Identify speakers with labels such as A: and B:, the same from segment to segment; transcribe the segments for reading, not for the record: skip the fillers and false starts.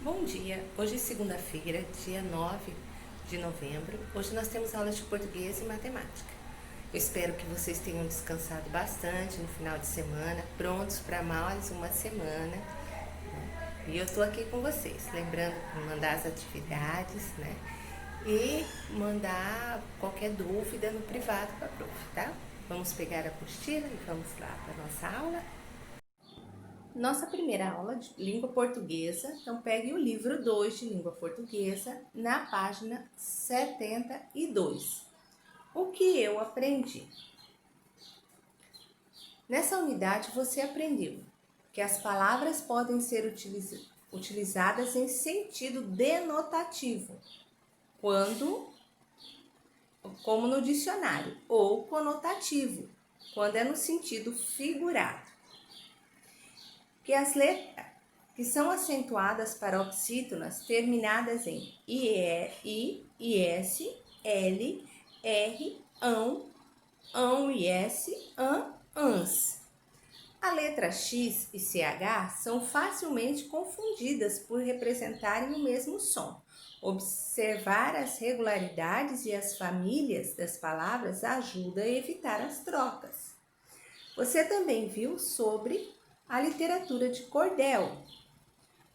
A: Bom dia, hoje é segunda-feira, dia 9 de novembro. Hoje nós temos aulas de português e matemática. Eu espero que vocês tenham descansado bastante no final de semana, prontos para mais uma semana. E eu estou aqui com vocês, lembrando de mandar as atividades, né? E mandar qualquer dúvida no privado para a prof, tá? Vamos pegar a apostila e vamos lá para a nossa aula. Nossa primeira aula de língua portuguesa, então pegue o livro 2 de língua portuguesa na página 72. O que eu aprendi? Nessa unidade você aprendeu que as palavras podem ser utilizadas em sentido denotativo, como no dicionário, ou conotativo, quando é no sentido figurado. Que as letras que são acentuadas paroxítonas terminadas em IE, IS, L, R, ão, IS, ans. A letra X e CH são facilmente confundidas por representarem o mesmo som. Observar as regularidades e as famílias das palavras ajuda a evitar as trocas. Você também viu sobre a literatura de cordel.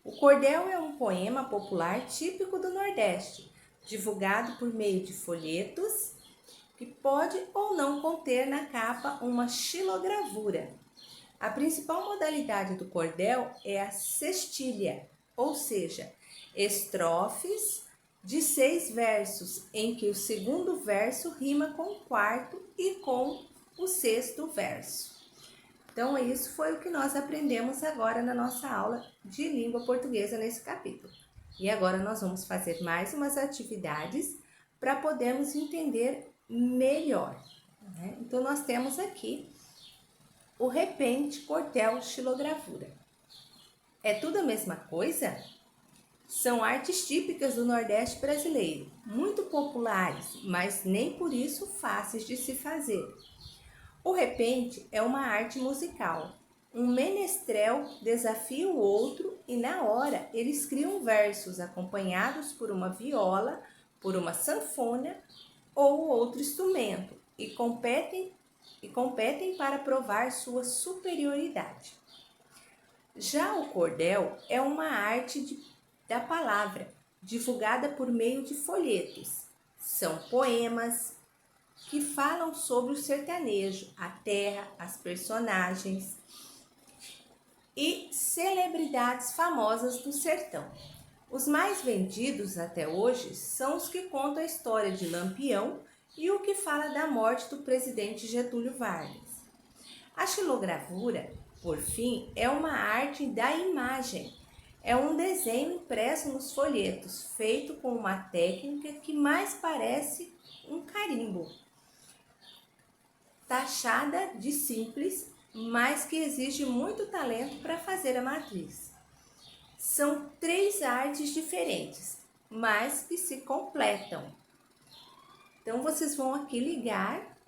A: O cordel é um poema popular típico do Nordeste, divulgado por meio de folhetos, que pode ou não conter na capa uma xilogravura. A principal modalidade do cordel é a sextilha, ou seja, estrofes de 6 versos, em que o segundo verso rima com o quarto e com o sexto verso. Então, isso foi o que nós aprendemos agora na nossa aula de língua portuguesa nesse capítulo. E agora nós vamos fazer mais umas atividades para podermos entender melhor, né? Então, nós temos aqui o repente, cordel, xilogravura. É tudo a mesma coisa? São artes típicas do Nordeste brasileiro, muito populares, mas nem por isso fáceis de se fazer. O repente é uma arte musical. Um menestrel desafia o outro e na hora eles criam versos acompanhados por uma viola, por uma sanfona ou outro instrumento e competem para provar sua superioridade. Já o cordel é uma arte da palavra, divulgada por meio de folhetos. São poemas que falam sobre o sertanejo, a terra, as personagens e celebridades famosas do sertão. Os mais vendidos até hoje são os que contam a história de Lampião e o que fala da morte do presidente Getúlio Vargas. A xilogravura, por fim, é uma arte da imagem. É um desenho impresso nos folhetos, feito com uma técnica que mais parece um carimbo. Taxada de simples, mas que exige muito talento para fazer a matriz. São 3 artes diferentes, mas que se completam. Então, vocês vão aqui ligar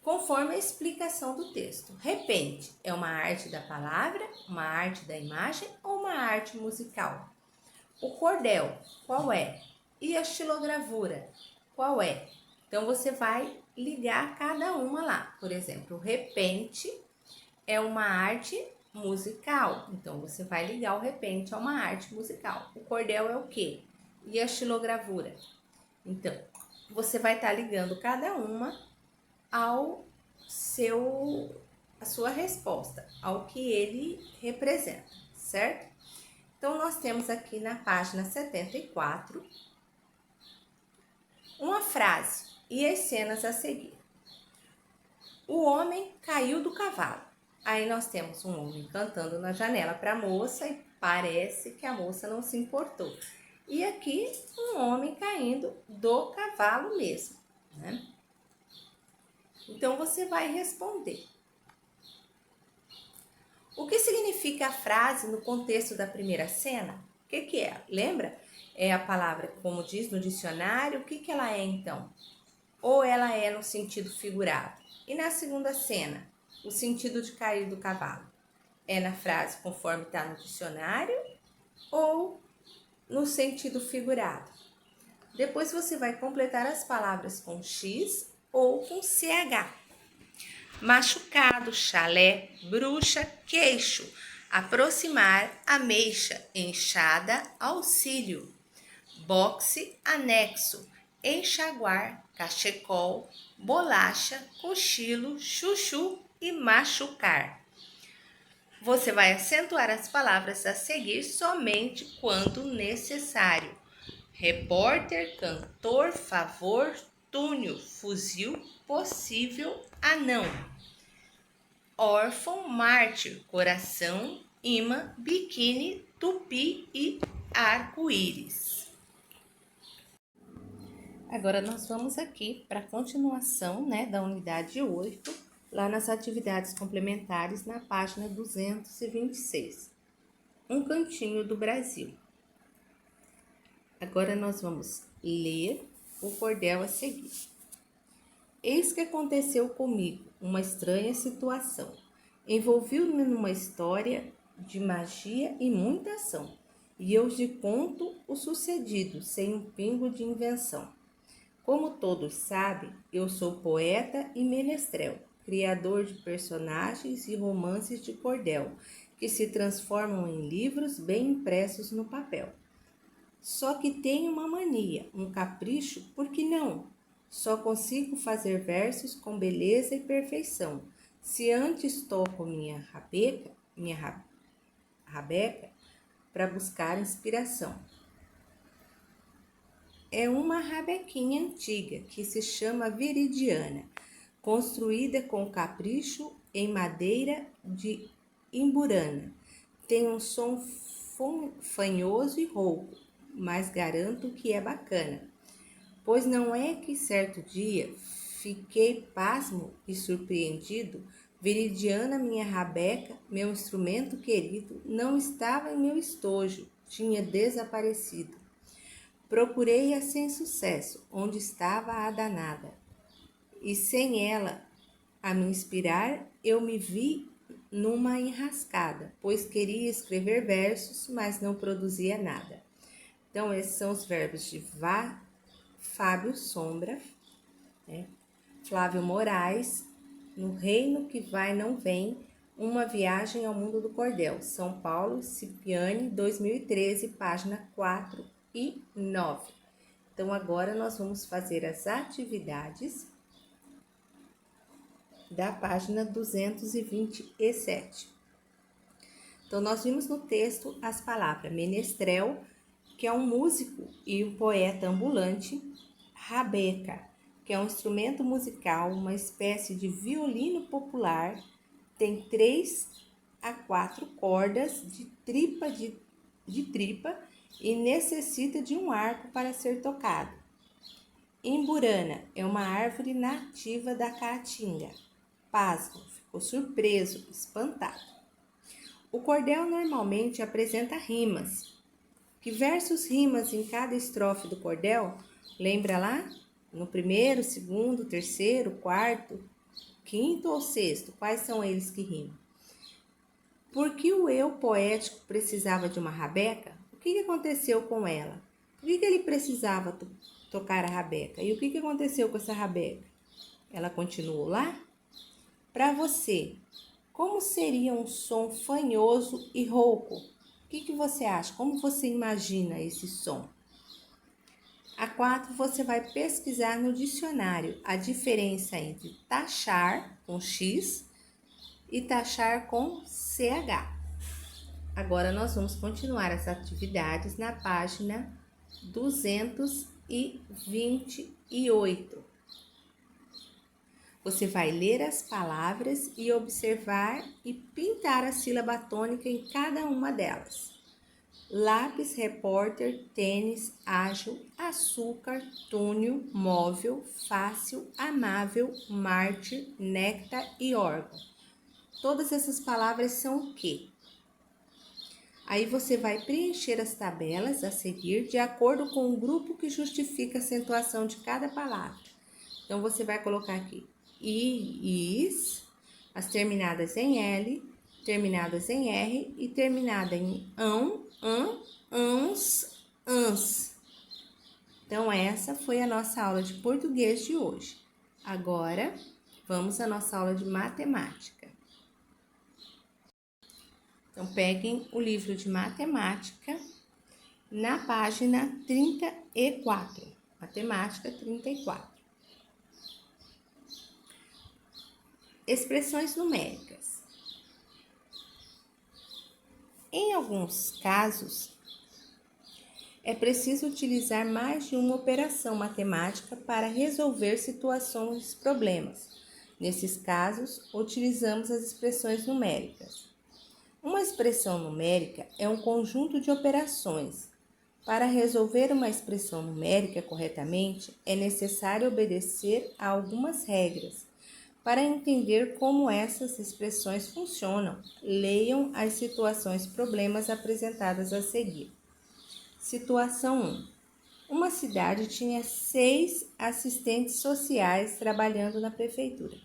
A: conforme a explicação do texto. Repente é uma arte da palavra, uma arte da imagem ou uma arte musical? O cordel, qual é? E a xilogravura, qual é? Então, você vai ligar cada uma lá. Por exemplo, o repente é uma arte musical. Então, você vai ligar o repente a uma arte musical. O cordel é o quê? E a xilogravura? Então, você vai estar ligando cada uma a sua resposta, ao que ele representa, certo? Então, nós temos aqui na página 74 uma frase e as cenas a seguir. O homem caiu do cavalo. Aí nós temos um homem cantando na janela para a moça e parece que a moça não se importou. E aqui um homem caindo do cavalo mesmo, né? Então você vai responder. O que significa a frase no contexto da primeira cena? O que é? Lembra? É a palavra, como diz no dicionário, o que ela é então? Ou ela é no sentido figurado? E na segunda cena, o sentido de cair do cavalo? É na frase conforme está no dicionário ou no sentido figurado. Depois você vai completar as palavras com X ou com CH. Machucado, chalé, bruxa, queixo, aproximar, ameixa, enxada, auxílio, boxe, anexo, enxaguar, cachecol, bolacha, cochilo, chuchu e machucar. Você vai acentuar as palavras a seguir somente quando necessário. Repórter, cantor, favor, túnel, fuzil, possível, anão. Órfão, mártir, coração, imã, biquíni, tupi e arco-íris. Agora nós vamos aqui para a continuação, da unidade 8, lá nas atividades complementares na página 226. Um cantinho do Brasil. Agora nós vamos ler o cordel a seguir. Eis que aconteceu comigo uma estranha situação. Envolvi-me numa história de magia e muita ação, e eu lhe conto o sucedido sem um pingo de invenção. Como todos sabem, eu sou poeta e menestrel, criador de personagens e romances de cordel, que se transformam em livros bem impressos no papel. Só que tenho uma mania, um capricho, por que não? Só consigo fazer versos com beleza e perfeição. Se antes toco minha rabeca, para buscar inspiração. É uma rabequinha antiga que se chama Viridiana, construída com capricho em madeira de imburana. Tem um som fanhoso e rouco, mas garanto que é bacana. Pois não é que certo dia fiquei pasmo e surpreendido, Viridiana, minha rabeca, meu instrumento querido, não estava em meu estojo, tinha desaparecido. Procurei-a sem sucesso, onde estava a danada, e sem ela a me inspirar, eu me vi numa enrascada, pois queria escrever versos, mas não produzia nada. Então, esses são os verbos de Fábio Sombra, Flávio Moraes, No Reino que Vai Não Vem, Uma Viagem ao Mundo do Cordel, São Paulo, Cipiani, 2013, página 4 e 9. Então, agora nós vamos fazer as atividades da página 227. Então, nós vimos no texto as palavras menestrel, que é um músico e um poeta ambulante, rabeca, que é um instrumento musical, uma espécie de violino popular, tem 3 a 4 cordas de tripa e necessita de um arco para ser tocado. Imburana é uma árvore nativa da Caatinga. Pasmo, ficou surpreso, espantado. O cordel normalmente apresenta rimas. Que versos rimas em cada estrofe do cordel? Lembra lá? No primeiro, segundo, terceiro, quarto, quinto ou sexto? Quais são eles que rimam? Porque o eu poético precisava de uma rabeca? O que aconteceu com ela? Por que ele precisava tocar a rabeca? E o que aconteceu com essa rabeca? Ela continuou lá? Para você, como seria um som fanhoso e rouco? O que você acha? Como você imagina esse som? A 4, você vai pesquisar no dicionário a diferença entre taxar com X e taxar com CH. Agora nós vamos continuar as atividades na página 228. Você vai ler as palavras e observar e pintar a sílaba tônica em cada uma delas. Lápis, repórter, tênis, ágil, açúcar, túnel, móvel, fácil, amável, mártir, néctar e órgão. Todas essas palavras são o quê? Aí você vai preencher as tabelas a seguir de acordo com o grupo que justifica a acentuação de cada palavra. Então, você vai colocar aqui is, as terminadas em L, terminadas em R e terminada em ão, ans, ans. Então, essa foi a nossa aula de português de hoje. Agora, vamos à nossa aula de matemática. Então, peguem o livro de matemática na página 34. Matemática 34. Expressões numéricas. Em alguns casos, é preciso utilizar mais de uma operação matemática para resolver situações e problemas. Nesses casos, utilizamos as expressões numéricas. Uma expressão numérica é um conjunto de operações. Para resolver uma expressão numérica corretamente, é necessário obedecer a algumas regras. Para entender como essas expressões funcionam, leiam as situações e problemas apresentadas a seguir. Situação 1. Uma cidade tinha 6 assistentes sociais trabalhando na prefeitura.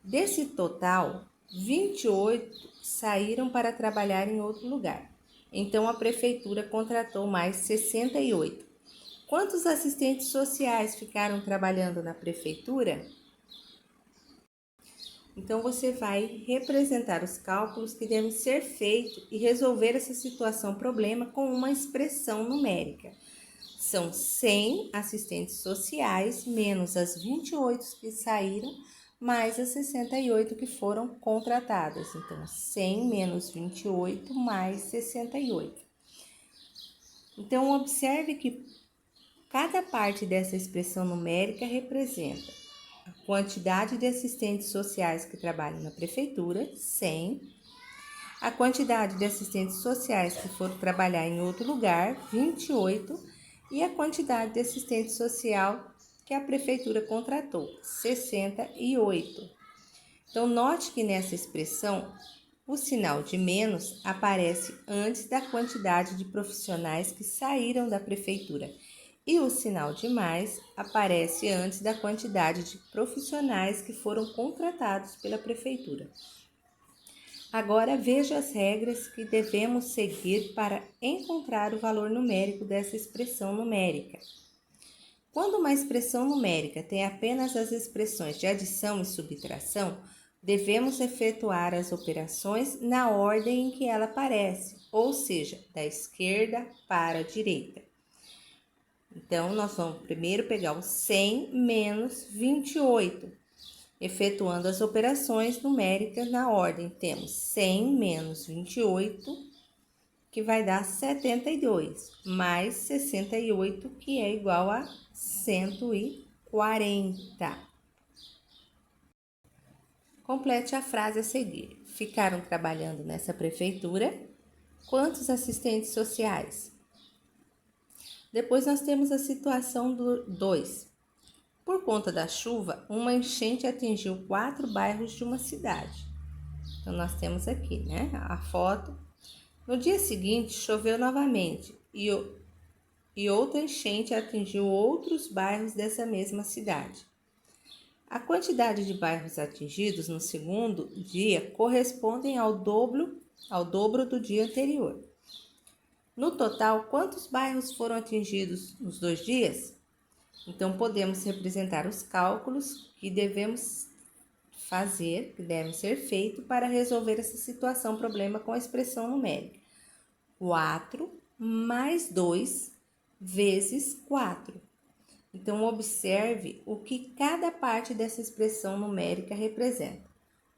A: Desse total, 28 saíram para trabalhar em outro lugar. Então, a prefeitura contratou mais 68. Quantos assistentes sociais ficaram trabalhando na prefeitura? Então, você vai representar os cálculos que devem ser feitos e resolver essa situação-problema com uma expressão numérica. São 100 assistentes sociais, menos as 28 que saíram, mais as 68 que foram contratadas. Então, 100 menos 28 mais 68. Então, observe que cada parte dessa expressão numérica representa a quantidade de assistentes sociais que trabalham na prefeitura, 100. A quantidade de assistentes sociais que foram trabalhar em outro lugar, 28. E a quantidade de assistente social que a prefeitura contratou, 68. Então, note que nessa expressão, o sinal de menos aparece antes da quantidade de profissionais que saíram da prefeitura e o sinal de mais aparece antes da quantidade de profissionais que foram contratados pela prefeitura. Agora veja as regras que devemos seguir para encontrar o valor numérico dessa expressão numérica. Quando uma expressão numérica tem apenas as expressões de adição e subtração, devemos efetuar as operações na ordem em que ela aparece, ou seja, da esquerda para a direita. Então, nós vamos primeiro pegar o 100 menos 28. Efetuando as operações numéricas na ordem, temos 100 menos 28, que vai dar 72, mais 68, que é igual a 140. Complete a frase a seguir. Ficaram trabalhando nessa prefeitura quantos assistentes sociais? Depois nós temos a situação do 2. Por conta da chuva, uma enchente atingiu 4 bairros de uma cidade. Então, nós temos aqui, né, a foto. No dia seguinte, choveu novamente e outra enchente atingiu outros bairros dessa mesma cidade. A quantidade de bairros atingidos no segundo dia correspondem ao dobro do dia anterior. No total, quantos bairros foram atingidos nos 2 dias? Então, podemos representar os cálculos que devemos fazer, que devem ser feitos para resolver essa situação, problema com a expressão numérica. 4 mais 2 vezes 4. Então, observe o que cada parte dessa expressão numérica representa.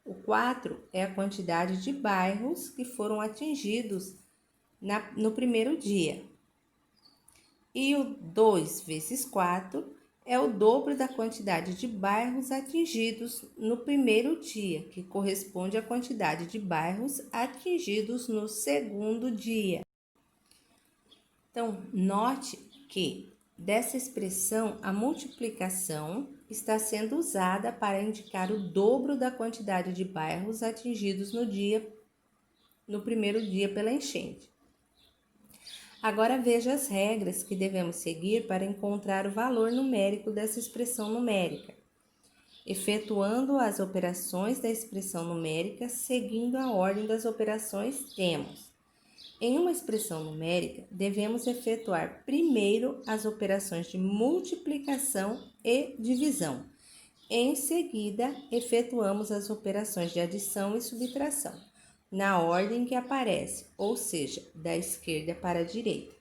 A: O 4 é a quantidade de bairros que foram atingidos no primeiro dia. E o 2 vezes 4 é o dobro da quantidade de bairros atingidos no primeiro dia, que corresponde à quantidade de bairros atingidos no segundo dia. Então, note que dessa expressão a multiplicação está sendo usada para indicar o dobro da quantidade de bairros atingidos no primeiro dia pela enchente. Agora veja as regras que devemos seguir para encontrar o valor numérico dessa expressão numérica. Efetuando as operações da expressão numérica, seguindo a ordem das operações, temos Em uma expressão numérica, devemos efetuar primeiro as operações de multiplicação e divisão. Em seguida, efetuamos as operações de adição e subtração, na ordem que aparece, ou seja, da esquerda para a direita.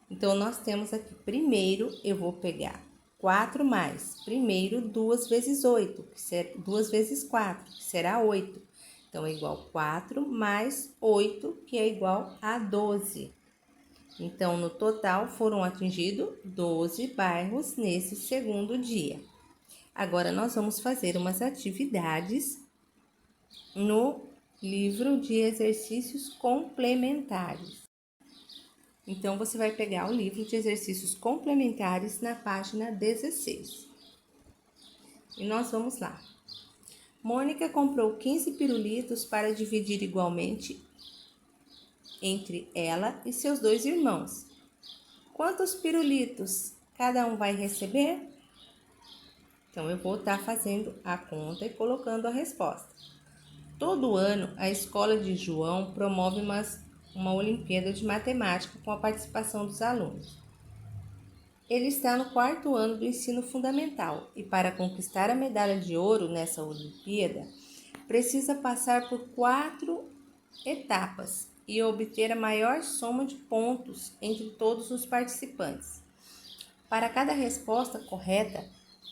A: Então, nós temos aqui, primeiro, eu vou pegar 4 mais, primeiro 2 vezes 8, 2 vezes 4, que será 8. Então, é igual a 4 mais 8, que é igual a 12. Então, no total, foram atingidos 12 bairros nesse segundo dia. Agora, nós vamos fazer umas atividades no livro de exercícios complementares. Então, você vai pegar o livro de exercícios complementares na página 16. E nós vamos lá. Mônica comprou 15 pirulitos para dividir igualmente entre ela e seus 2 irmãos. Quantos pirulitos cada um vai receber? Então, eu vou estar fazendo a conta e colocando a resposta. Todo ano, a escola de João promove uma Olimpíada de Matemática com a participação dos alunos. Ele está no 4º ano do ensino fundamental e, para conquistar a medalha de ouro nessa Olimpíada, precisa passar por 4 etapas e obter a maior soma de pontos entre todos os participantes. Para cada resposta correta,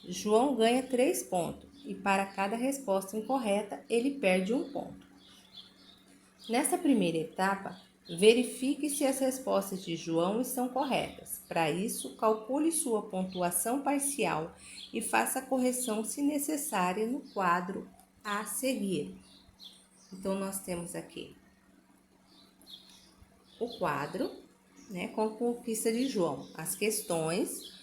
A: João ganha 3 pontos e para cada resposta incorreta, ele perde 1 ponto. Nessa primeira etapa, verifique se as respostas de João estão corretas. Para isso, calcule sua pontuação parcial e faça a correção, se necessária, no quadro a seguir. Então, nós temos aqui o quadro, com a conquista de João. As questões,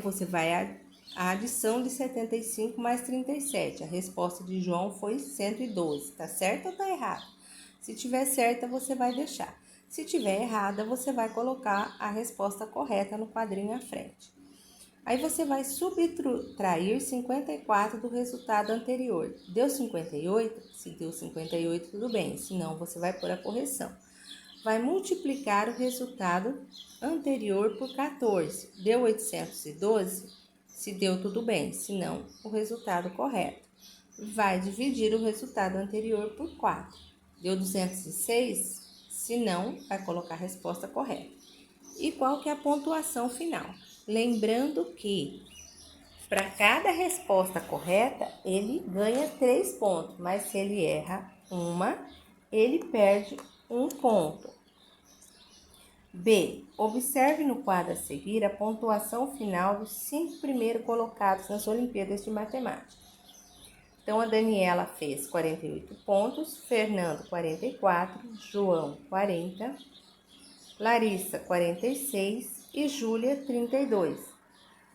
A: você vai a adição de 75 mais 37. A resposta de João foi 112. Tá certo ou tá errado? Se tiver certa, você vai deixar. Se tiver errada, você vai colocar a resposta correta no quadrinho à frente. Aí você vai subtrair 54 do resultado anterior. Deu 58? Se deu 58, tudo bem. Se não, você vai pôr a correção. Vai multiplicar o resultado anterior por 14. Deu 812? Se deu, tudo bem. Se não, o resultado correto. Vai dividir o resultado anterior por 4. Deu 206? Se não, vai colocar a resposta correta. E qual que é a pontuação final? Lembrando que para cada resposta correta, ele ganha 3 pontos, mas se ele erra uma, ele perde 1 ponto. B. Observe no quadro a seguir a pontuação final dos 5 primeiros colocados nas Olimpíadas de Matemática. Então, a Daniela fez 48 pontos, Fernando 44, João 40, Larissa 46 e Júlia 32.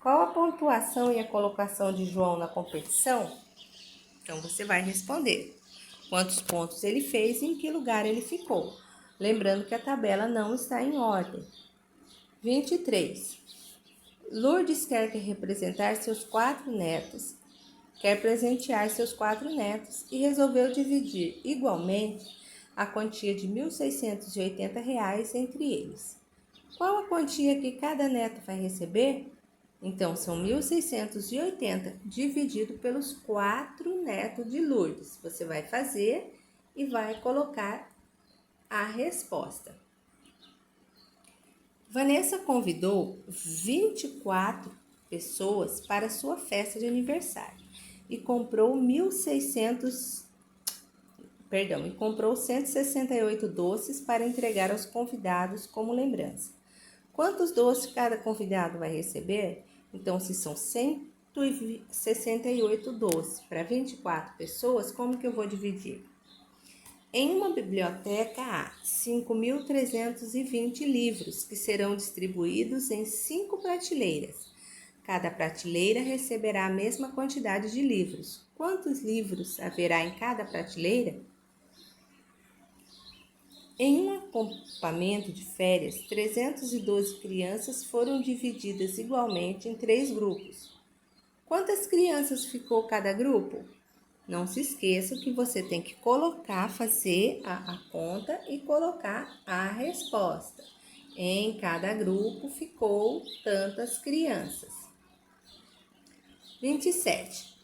A: Qual a pontuação e a colocação de João na competição? Então, você vai responder quantos pontos ele fez e em que lugar ele ficou. Lembrando que a tabela não está em ordem. 23. Lourdes quer representar seus 4 netos. Quer presentear seus 4 netos e resolveu dividir igualmente a quantia de R$ 1.680 entre eles. Qual a quantia que cada neto vai receber? Então, são 1.680 dividido pelos 4 netos de Lourdes. Você vai fazer e vai colocar a resposta. Vanessa convidou 24 pessoas para sua festa de aniversário e comprou 168 doces para entregar aos convidados como lembrança. Quantos doces cada convidado vai receber? Então, se são 168 doces para 24 pessoas, como que eu vou dividir? Em uma biblioteca há 5.320 livros que serão distribuídos em 5 prateleiras. Cada prateleira receberá a mesma quantidade de livros. Quantos livros haverá em cada prateleira? Em um acampamento de férias, 312 crianças foram divididas igualmente em 3 grupos. Quantas crianças ficou cada grupo? Não se esqueça que você tem que colocar, fazer a conta e colocar a resposta. Em cada grupo ficou tantas crianças. 27.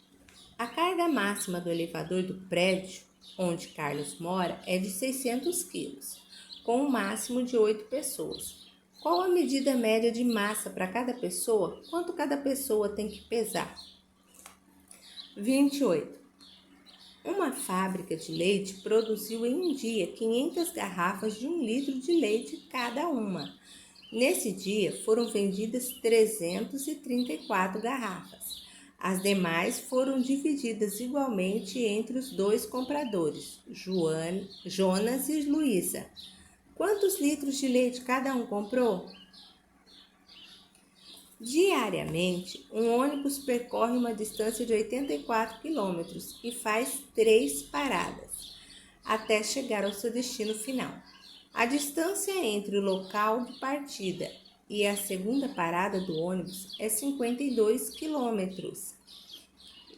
A: A carga máxima do elevador do prédio onde Carlos mora é de 600 quilos, com um máximo de 8 pessoas. Qual a medida média de massa para cada pessoa? Quanto cada pessoa tem que pesar? 28. Uma fábrica de leite produziu em um dia 500 garrafas de 1 litro de leite cada uma. Nesse dia foram vendidas 334 garrafas. As demais foram divididas igualmente entre os dois compradores, Jonas e Luísa. Quantos litros de leite cada um comprou? Diariamente, um ônibus percorre uma distância de 84 quilômetros e faz 3 paradas, até chegar ao seu destino final. A distância entre o local de partida e a segunda parada do ônibus é 52 quilômetros.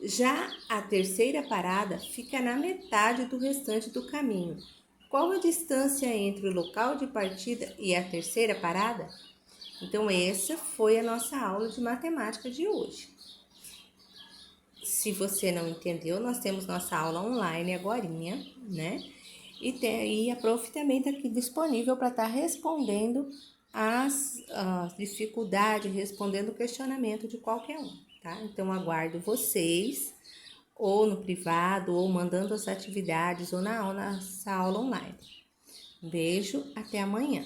A: Já a terceira parada fica na metade do restante do caminho. Qual a distância entre o local de partida e a terceira parada? Então, essa foi a nossa aula de matemática de hoje. Se você não entendeu, nós temos nossa aula online agorinha, né? E a prof também está aqui disponível para estar respondendo as dificuldades, respondendo o questionamento de qualquer um, tá? Então, aguardo vocês, ou no privado, ou mandando as atividades, ou na nossa aula online. Um beijo, até amanhã.